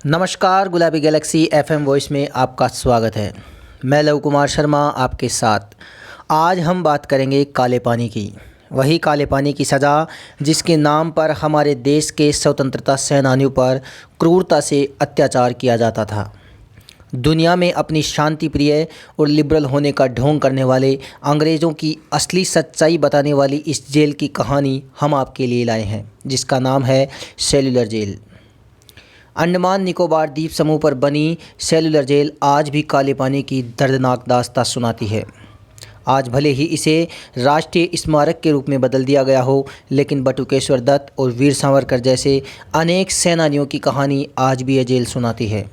नमस्कार, गुलाबी Galaxy FM voice में आपका स्वागत है। मैं लव कुमार शर्मा आपके साथ। आज हम बात करेंगे काले पानी की, वही काले पानी की सज़ा जिसके नाम पर हमारे देश के स्वतंत्रता सेनानियों पर क्रूरता से अत्याचार किया जाता था। दुनिया में अपनी शांति प्रिय और लिबरल होने का ढोंग करने वाले अंग्रेज़ों की असली सच्चाई बताने वाली इस जेल की कहानी हम आपके लिए लाए हैं, जिसका नाम है सेल्युलर जेल। अंडमान निकोबार द्वीप समूह पर बनी सेल्युलर जेल आज भी काले पानी की दर्दनाक दास्तां सुनाती है। आज भले ही इसे राष्ट्रीय स्मारक के रूप में बदल दिया गया हो, लेकिन बटुकेश्वर दत्त और वीर सावरकर जैसे अनेक सेनानियों की कहानी आज भी यह जेल सुनाती है।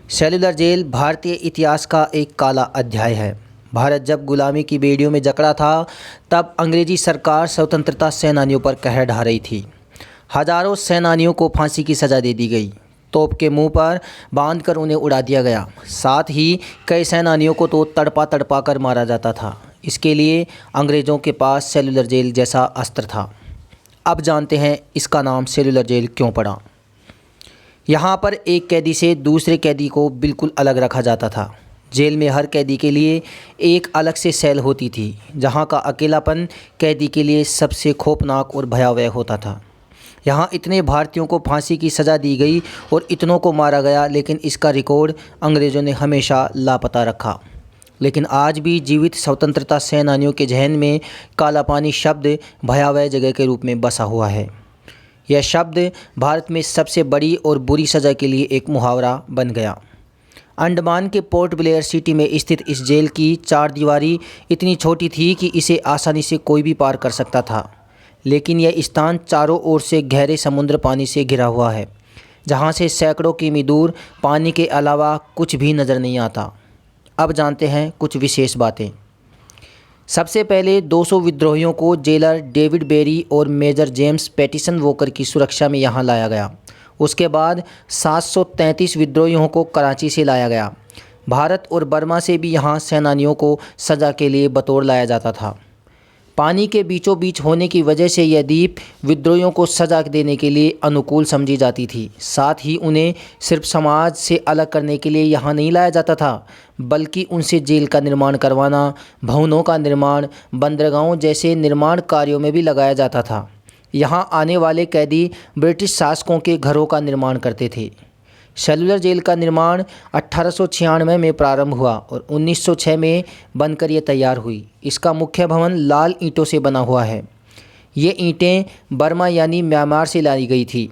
सेल्युलर जेल भारतीय इतिहास का एक काला अध्याय है। भारत जब गुलामी की बेड़ियों में जकड़ा था, तब अंग्रेजी सरकार स्वतंत्रता सेनानियों पर कहर ढा रही थी। हजारों सेनानियों को फांसी की सज़ा दे दी गई, तोप के मुंह पर बांधकर उन्हें उड़ा दिया गया। साथ ही कई सेनानियों को तो तड़पा तड़पा कर मारा जाता था। इसके लिए अंग्रेज़ों के पास सेल्युलर जेल जैसा अस्त्र था। अब जानते हैं इसका नाम सेल्युलर जेल क्यों पड़ा। यहाँ पर एक कैदी से दूसरे कैदी को बिल्कुल अलग रखा जाता था। जेल में हर कैदी के लिए एक अलग से सेल होती थी, जहाँ का अकेलापन कैदी के लिए सबसे खौफनाक और भयावह होता था। यहाँ इतने भारतीयों को फांसी की सज़ा दी गई और इतनों को मारा गया, लेकिन इसका रिकॉर्ड अंग्रेज़ों ने हमेशा लापता रखा। लेकिन आज भी जीवित स्वतंत्रता सेनानियों के जहन में काला पानी शब्द भयावह जगह के रूप में बसा हुआ है। यह शब्द भारत में सबसे बड़ी और बुरी सज़ा के लिए एक मुहावरा बन गया। अंडमान के पोर्ट ब्लेयर सिटी में स्थित इस जेल की चार दीवारी इतनी छोटी थी कि इसे आसानी से कोई भी पार कर सकता था। लेकिन यह स्थान चारों ओर से गहरे समुद्र पानी से घिरा हुआ है, जहाँ से सैकड़ों किमी दूर पानी के अलावा कुछ भी नज़र नहीं आता। अब जानते हैं कुछ विशेष बातें। सबसे पहले 200 विद्रोहियों को जेलर डेविड बेरी और मेजर जेम्स पैटिसन वॉकर की सुरक्षा में यहाँ लाया गया। उसके बाद 733 विद्रोहियों को कराची से लाया गया। भारत और बर्मा से भी यहाँ सेनानियों को सज़ा के लिए बतौर लाया जाता था। पानी के बीचों बीच होने की वजह से यह द्वीप विद्रोहियों को सज़ा देने के लिए अनुकूल समझी जाती थी। साथ ही उन्हें सिर्फ समाज से अलग करने के लिए यहाँ नहीं लाया जाता था, बल्कि उनसे जेल का निर्माण करवाना, भवनों का निर्माण, बंदरगाहों जैसे निर्माण कार्यों में भी लगाया जाता था। यहाँ आने वाले कैदी ब्रिटिश शासकों के घरों का निर्माण करते थे। सेल्युलर जेल का निर्माण 1896 में प्रारंभ हुआ और 1906 में बनकर ये तैयार हुई। इसका मुख्य भवन लाल ईंटों से बना हुआ है। ये ईंटें बर्मा यानी म्यांमार से लाई गई थी।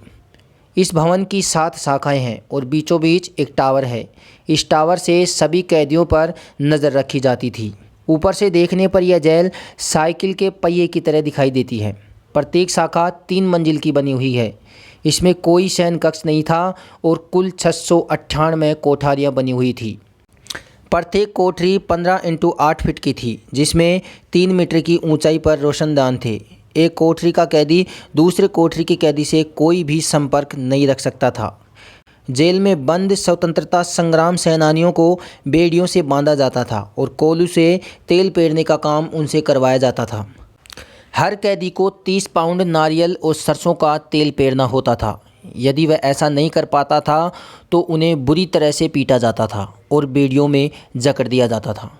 इस भवन की 7 शाखाएं हैं और बीचों बीच एक टावर है। इस टावर से सभी कैदियों पर नज़र रखी जाती थी। ऊपर से देखने पर यह जेल साइकिल के पहिए की तरह दिखाई देती है। प्रत्येक शाखा 3 मंजिल की बनी हुई है। इसमें कोई शयन कक्ष नहीं था और कुल 698 कोठारियाँ बनी हुई थी। प्रत्येक कोठरी 15 × 8 फीट की थी, जिसमें 3 मीटर की ऊंचाई पर रोशनदान थे। एक कोठरी का कैदी दूसरे कोठरी के कैदी से कोई भी संपर्क नहीं रख सकता था। जेल में बंद स्वतंत्रता संग्राम सेनानियों को बेड़ियों से बांधा जाता था और कोयले से तेल पेरने का काम उनसे करवाया जाता था। हर कैदी को 30 पाउंड नारियल और सरसों का तेल पेरना होता था। यदि वह ऐसा नहीं कर पाता था तो उन्हें बुरी तरह से पीटा जाता था और बेड़ियों में जकड़ दिया जाता था।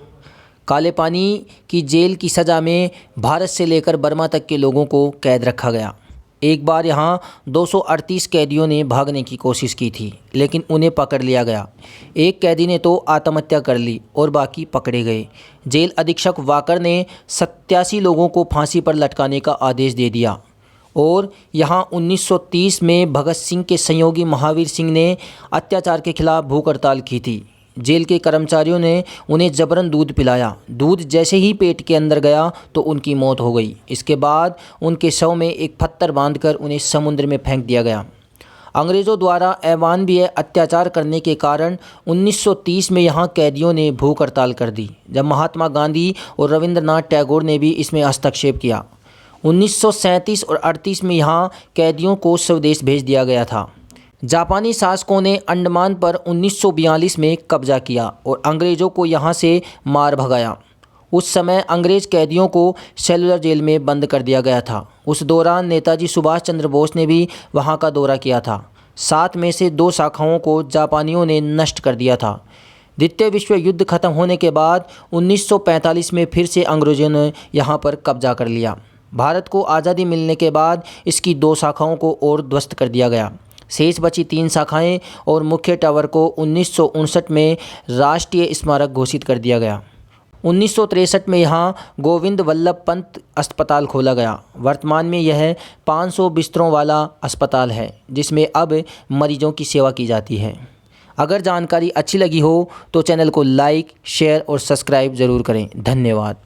काले पानी की जेल की सज़ा में भारत से लेकर बर्मा तक के लोगों को कैद रखा गया। एक बार यहाँ 238 कैदियों ने भागने की कोशिश की थी, लेकिन उन्हें पकड़ लिया गया। एक कैदी ने तो आत्महत्या कर ली और बाकी पकड़े गए। जेल अधीक्षक वाकर ने 87 लोगों को फांसी पर लटकाने का आदेश दे दिया और यहाँ 1930 में भगत सिंह के सहयोगी महावीर सिंह ने अत्याचार के खिलाफ भूख हड़ताल की थी। जेल के कर्मचारियों ने उन्हें जबरन दूध पिलाया। दूध जैसे ही पेट के अंदर गया तो उनकी मौत हो गई। इसके बाद उनके शव में एक पत्थर बांधकर उन्हें समुद्र में फेंक दिया गया। अंग्रेज़ों द्वारा अमानवीय अत्याचार करने के कारण 1930 में यहाँ कैदियों ने भूख हड़ताल कर दी, जब महात्मा गांधी और रविंद्रनाथ टैगोर ने भी इसमें हस्तक्षेप किया। 1937 और 38 में यहाँ कैदियों को स्वदेश भेज दिया गया था। जापानी शासकों ने अंडमान पर 1942 में कब्जा किया और अंग्रेज़ों को यहाँ से मार भगाया। उस समय अंग्रेज़ कैदियों को सेल्युलर जेल में बंद कर दिया गया था। उस दौरान नेताजी सुभाष चंद्र बोस ने भी वहाँ का दौरा किया था। 7 में से 2 शाखाओं को जापानियों ने नष्ट कर दिया था। द्वितीय विश्व युद्ध खत्म होने के बाद 1945 में फिर से अंग्रेज़ों ने यहाँ पर कब्जा कर लिया। भारत को आज़ादी मिलने के बाद इसकी 2 शाखाओं को और ध्वस्त कर दिया गया। शेष बची 3 शाखाएं और मुख्य टावर को 1959 में राष्ट्रीय स्मारक घोषित कर दिया गया। 1963 में यहाँ गोविंद वल्लभ पंत अस्पताल खोला गया। वर्तमान में यह 500 बिस्तरों वाला अस्पताल है, जिसमें अब मरीजों की सेवा की जाती है। अगर जानकारी अच्छी लगी हो तो चैनल को लाइक, शेयर और सब्सक्राइब ज़रूर करें। धन्यवाद।